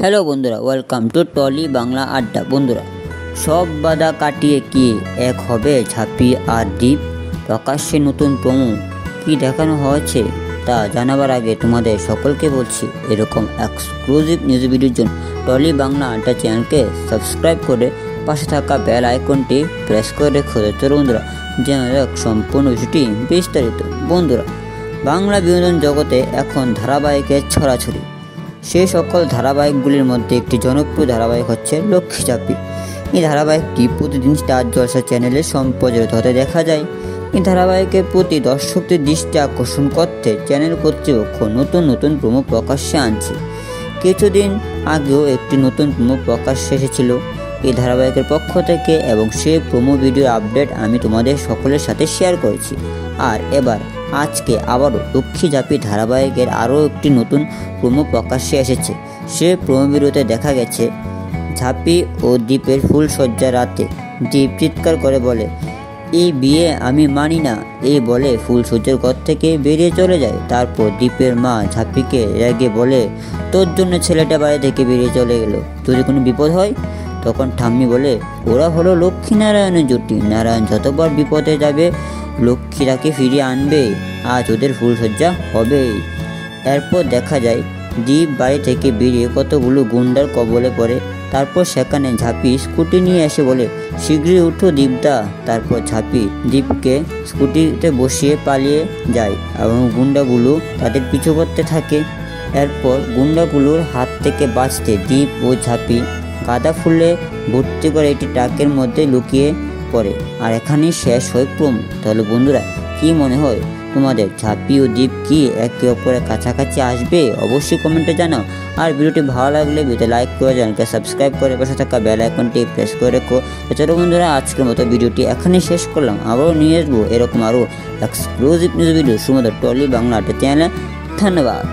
Hello বন্ধুরা, welcome to trolley Bangla আড্ডা। বন্ধুরা, সব বাধা কাটিয়ে কি এক হবে ঝাঁপি আর দ্বীপ? প্রকাশ্যে নতুন প্রোমো কি দেখানো হয়েছে তা জানাবার আগে তোমাদের সকলকে বলছি, এরকম এক্সক্লুসিভ নিউজ ভিডিওর জন্য টলি বাংলা আড্ডা চ্যানেলকে সাবস্ক্রাইব করে পাশে থাকা বেল আইকনটি প্রেস করে রেখো। চলো বন্ধুরা, জেনে যাক সম্পূর্ণ বিষয়টি বিস্তারিত। বন্ধুরা, বাংলা বিনোদন জগতে এখন ধারাবাহিকের ছড়াছড়ি। সেই সকল ধারাবাহিকগুলির মধ্যে একটি জনপ্রিয় ধারাবাহিক হচ্ছে লক্ষ্মী ঝাঁপি। এই ধারাবাহিকটি প্রতিদিন স্টার জলসা চ্যানেলে সম্প্রচারিত হতে দেখা যায়। এই ধারাবাহিকের প্রতি দর্শকদের দৃষ্টি আকর্ষণ করতে চ্যানেল কর্তৃপক্ষ নতুন নতুন প্রোমো প্রকাশ্যে আনছে। কিছুদিন আগেও একটি নতুন প্রোমো প্রকাশ্যে এসেছিল এই ধারাবাহিকের পক্ষ থেকে, এবং সেই প্রোমো ভিডিও আপডেট আমি তোমাদের সকলের সাথে শেয়ার করেছি। আর এবার আজকে আবারও লক্ষ্মী ঝাঁপি ধারাবাহিকের আরও একটি নতুন প্রোমো প্রকাশ্যে এসেছে। সে প্রোমো ভিডিওতে দেখা গেছে ঝাঁপি ও দ্বীপের ফুলসজ্জা রাতে দ্বীপ চিৎকার করে বলে, এই বিয়ে আমি মানি না, এই বলে ফুলসজ্জার ঘর থেকে বেরিয়ে চলে যায়। তারপর দ্বীপের মা ঝাঁপিকে রেগে বলে, তোর জন্য ছেলেটা বাড়ি থেকে বেরিয়ে চলে গেল, যদি কোনো বিপদ হয়? তখন ঠাম্মি বলে, ওরা হলো লক্ষ্মী নারায়ণের জুটি, নারায়ণ যতবার বিপদে যাবে লক্ষ্মী তাকে ফিরিয়ে আনবে, আজ ওদের ফুলসজ্জা হবেই। এরপর দেখা যায় দ্বীপ বাড়ি থেকে বেরিয়ে কতগুলো গুন্ডার কবলে পড়ে। তারপর সেখানে ঝাঁপি স্কুটি নিয়ে এসে বলে, শীঘ্রই উঠো দীপদা। তারপর ঝাঁপি দ্বীপকে স্কুটিতে বসিয়ে পালিয়ে যায় এবং গুন্ডাগুলো তাদের পিছু করতে থাকে। এরপর গুন্ডাগুলোর হাত থেকে বাঁচতে দ্বীপ ও ঝাঁপি গাঁদা ফুলে ভর্তি করে একটি ট্রাকের মধ্যে লুকিয়ে পড়ে। আর এখানেই শেষ হয় প্রোমো। তাহলে বন্ধুরা, কি মনে হয় তোমাদের, ঝাঁপি ও দ্বীপ কি একে অপরের কাছাকাছি আসবে? অবশ্যই কমেন্টে জানাও। আর ভিডিওটি ভালো লাগলে ভিডিওতে লাইক করে চ্যানেলকে সাবস্ক্রাইব করে পাশে থাকা বেল আইকনটি প্রেস করে রেখো। চলো বন্ধুরা, আজকের মতো ভিডিওটি এখানেই শেষ করলাম। আবারও নিয়ে আসবো এরকম আরও এক্সক্লুসিভ নিউজ ভিডিও শুধুমাত্র টলি বাংলা চ্যানেলে। ধন্যবাদ।